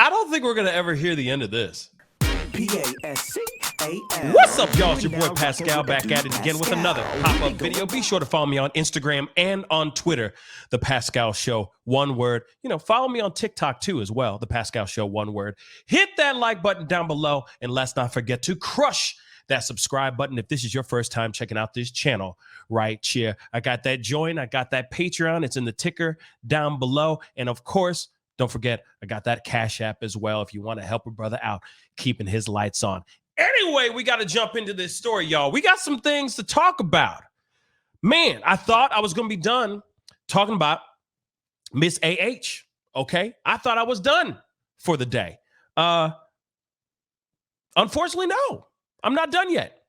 I don't think we're going to ever hear the end of this. P-A-S-C-A-L. What's up, y'all? It's your boy Pascal back at it again with another pop-up video. Be sure to follow me on Instagram and on Twitter, The Pascal Show, one word. Follow me on TikTok too as well, The Pascal Show, one word. Hit that like button down below, and let's not forget to crush that subscribe button if this is your first time checking out this channel right here. I got that join, I got that Patreon. It's in the ticker down below. And of course, don't forget, I got that Cash App as well if you want to help a brother out keeping his lights on. Anyway, we got to jump into this story, y'all. We got some things to talk about. Man, I thought I was going to be done talking about Miss AH, okay? I thought I was done for the day. Unfortunately, no. I'm not done yet.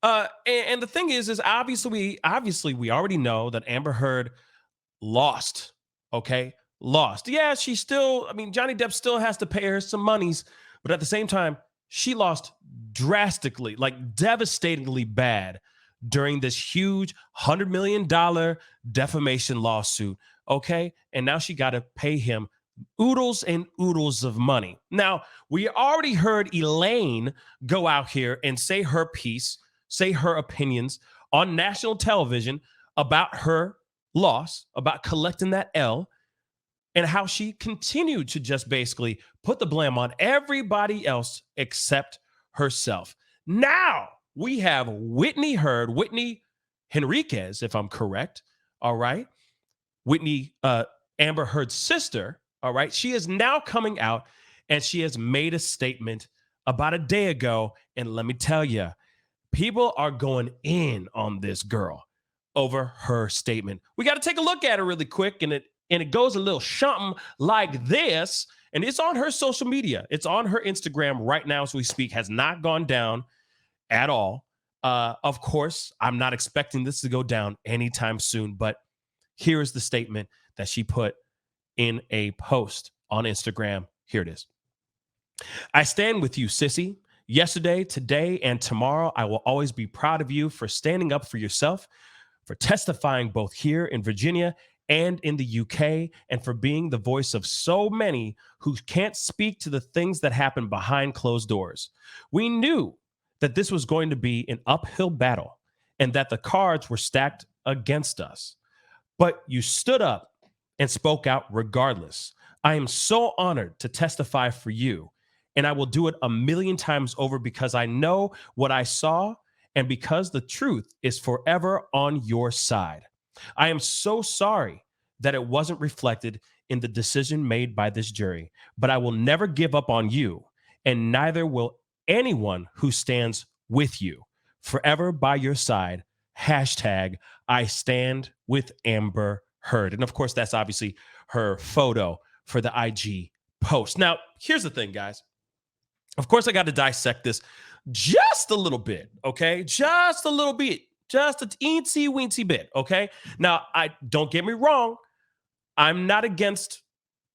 And the thing is obviously we already know that Amber Heard lost, okay? Lost. Yeah, Johnny Depp still has to pay her some monies, but at the same time, she lost drastically, like devastatingly bad during this huge $100 million defamation lawsuit, okay? And now she got to pay him oodles and oodles of money. Now, we already heard Elaine go out here and say her piece, say her opinions on national television about her loss, about collecting that L, and how she continued to just basically put the blame on everybody else except herself. Now we have Whitney Henriquez, if I'm correct. All right. Amber Heard's sister. All right. She is now coming out and she has made a statement about a day ago. And let me tell you, people are going in on this girl over her statement. We got to take a look at it really quick. And it goes a little something like this. And it's on her social media. It's on her Instagram right now as we speak. Has not gone down at all. Of course, I'm not expecting this to go down anytime soon. But here is the statement that she put in a post on Instagram. Here it is. I stand with you, sissy. Yesterday, today, and tomorrow, I will always be proud of you for standing up for yourself, for testifying both here in Virginia and in the UK, and for being the voice of so many who can't speak to the things that happen behind closed doors. We knew that this was going to be an uphill battle and that the cards were stacked against us. But you stood up and spoke out regardless. I am so honored to testify for you, and I will do it 1,000,000 times over because I know what I saw and because the truth is forever on your side. I am so sorry that it wasn't reflected in the decision made by this jury, but I will never give up on you, and neither will anyone who stands with you. Forever by your side. Hashtag I stand with Amber Heard. And of course, that's obviously her photo for the IG post. Now, here's the thing, guys. Of course, I got to dissect this just a little bit, okay? Just a little bit. Just a teensy weensy bit, okay? Now, don't get me wrong. I'm not against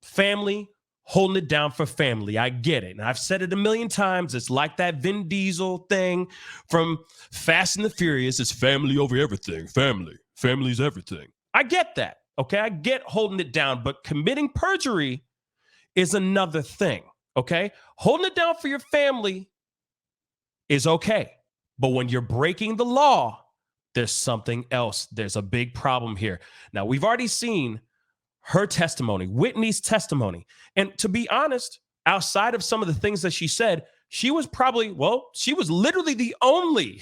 family holding it down for family. I get it. And I've said it 1,000,000 times. It's like that Vin Diesel thing from Fast and the Furious. It's family over everything. Family's everything. I get that, okay? I get holding it down, but committing perjury is another thing, okay? Holding it down for your family is okay. But when you're breaking the law, there's something else. There's a big problem here. Now, we've already seen her testimony, Whitney's testimony. And to be honest, outside of some of the things that she said, she was literally the only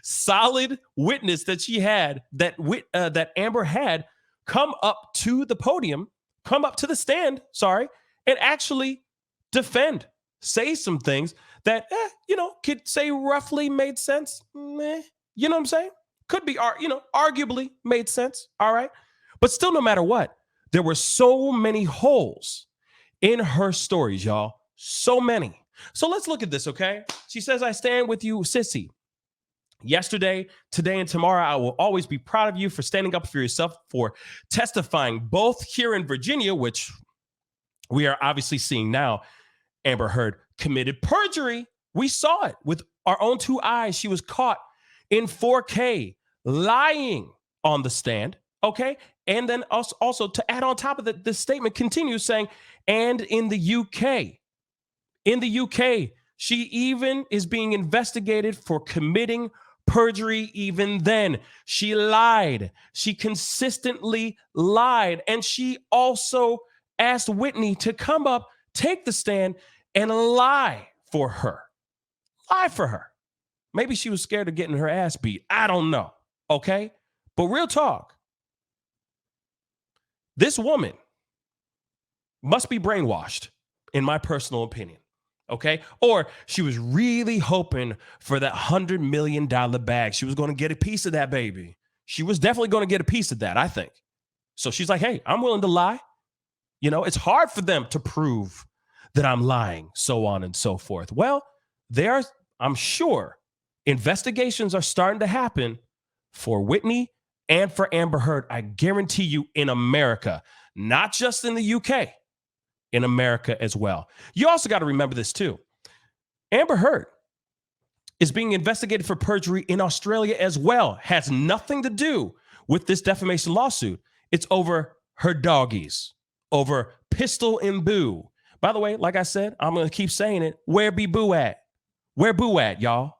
solid witness that she had, that Amber had come up to the podium, come up to the stand, and actually defend, say some things that, could say roughly made sense. You know what I'm saying? Could be, arguably made sense. All right. But still, no matter what, there were so many holes in her stories, y'all. So many. So let's look at this, okay? She says, I stand with you, sissy. Yesterday, today, and tomorrow, I will always be proud of you for standing up for yourself, for testifying both here in Virginia, which we are obviously seeing now. Amber Heard committed perjury. We saw it with our own two eyes. She was caught in 4K lying on the stand, okay? And then also to add on top of that, this statement continues saying, and in the UK, In the UK, she even is being investigated for committing perjury even then. She lied. She consistently lied. And she also asked Whitney to come up, take the stand, and lie for her. Lie for her. Maybe she was scared of getting her ass beat. I don't know. Okay? But real talk, this woman must be brainwashed, in my personal opinion. Okay? Or she was really hoping for that $100 million bag. She was going to get a piece of that, baby. She was definitely going to get a piece of that, I think. So she's like, hey, I'm willing to lie. You know, it's hard for them to prove that I'm lying, so on and so forth. Well, I'm sure, investigations are starting to happen for Whitney and for Amber Heard. I guarantee you, in America, not just in the UK, in America as well. You also got to remember this too. Amber Heard is being investigated for perjury in Australia as well. Has nothing to do with this defamation lawsuit. It's over her doggies, over Pistol and Boo. By the way, like I said, I'm going to keep saying it. Where be Boo at? Where Boo at, y'all?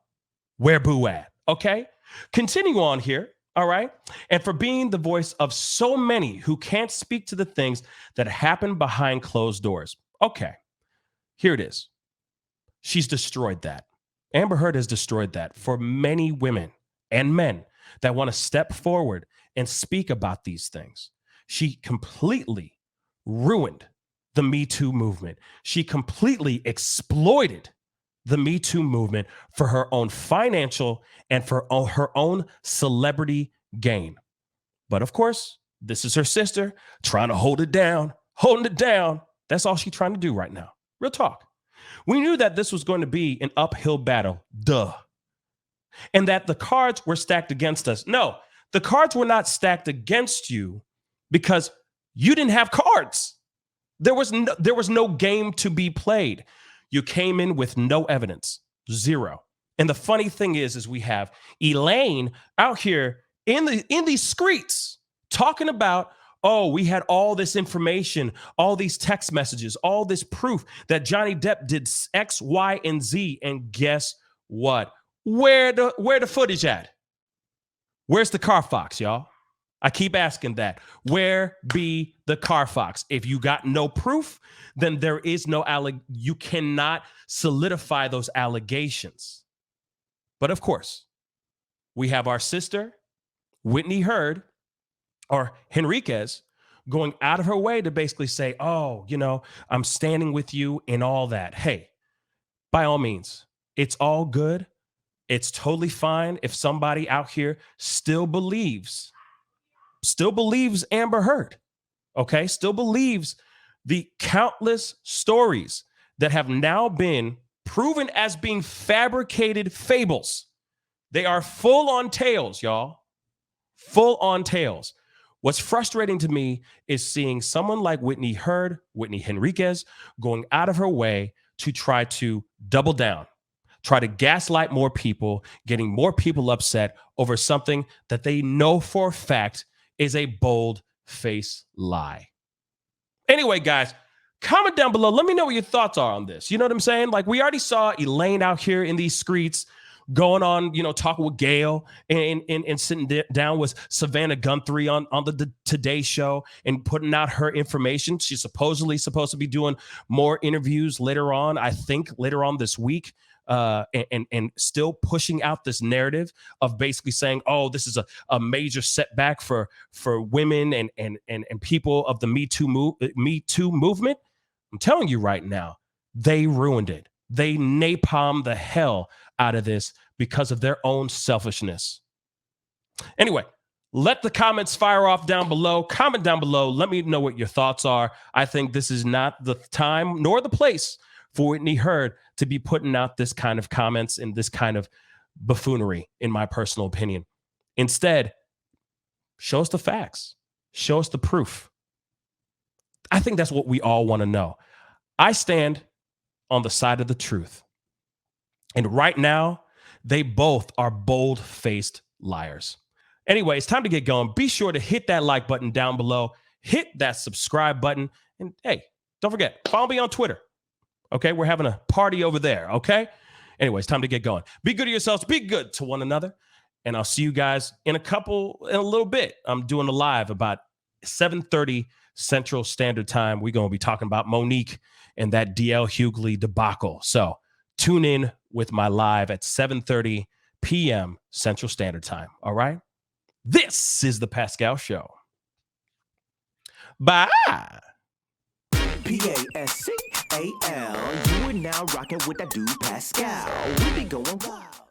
Where Boo at? Okay? Continue on here. All right. And for being the voice of so many who can't speak to the things that happen behind closed doors. Okay. Here it is. She's destroyed that. Amber Heard has destroyed that for many women and men that want to step forward and speak about these things. She completely ruined the Me Too movement. She completely exploited the Me Too movement for her own financial and for her own celebrity gain. But of course, this is her sister trying to hold it down, holding it down. That's all she's trying to do right now. Real talk. We knew that this was going to be an uphill battle, duh. And that the cards were stacked against us. No, the cards were not stacked against you because you didn't have cards. There was no game to be played. You came in with no evidence, zero. And the funny thing is we have Elaine out here in these streets talking about, oh, we had all this information, all these text messages, all this proof that Johnny Depp did X, Y, and Z. And guess what? Where the footage at? Where's the car fox, y'all? I keep asking that. Where be the car fox? If you got no proof, then there is no you cannot solidify those allegations. But of course, we have our sister, Whitney Heard, or Henriquez, going out of her way to basically say, oh, you know, I'm standing with you in all that. Hey, by all means, it's all good. It's totally fine if somebody out here still believes Amber Heard, okay? Still believes the countless stories that have now been proven as being fabricated fables. They are full on tales, y'all. Full on tales. What's frustrating to me is seeing someone like Whitney Heard, Whitney Henriquez, going out of her way to try to double down, try to gaslight more people, getting more people upset over something that they know for a fact is a bold-faced lie. Anyway, guys, comment down below. Let me know what your thoughts are on this. You know what I'm saying? Like, we already saw Elaine out here in these streets going on, you know, talking with Gail and sitting down with Savannah Guthrie on the Today Show and putting out her information. She's supposedly supposed to be doing more interviews later on, I think later on this week. And still pushing out this narrative of basically saying, oh, this is a major setback for women and people of the Me Too movement. I'm telling you right now, they ruined it. They napalmed the hell out of this because of their own selfishness. Anyway, let the comments fire off down below. Comment down below. Let me know what your thoughts are. I think this is not the time nor the place for Whitney Heard to be putting out this kind of comments and this kind of buffoonery, in my personal opinion. Instead, show us the facts. Show us the proof. I think that's what we all want to know. I stand on the side of the truth. And right now, they both are bold-faced liars. Anyway, it's time to get going. Be sure to hit that like button down below. Hit that subscribe button. And hey, don't forget, follow me on Twitter. Okay, we're having a party over there. Okay. Anyways, time to get going. Be good to yourselves. Be good to one another. And I'll see you guys in a little bit. I'm doing a live about 7:30 Central Standard Time. We're going to be talking about Monique and that DL Hughley debacle. So tune in with my live at 7:30 p.m. Central Standard Time. All right. This is the Pascal Show. Bye. Pascal, you are now rocking with that dude Pascal. We be going wild.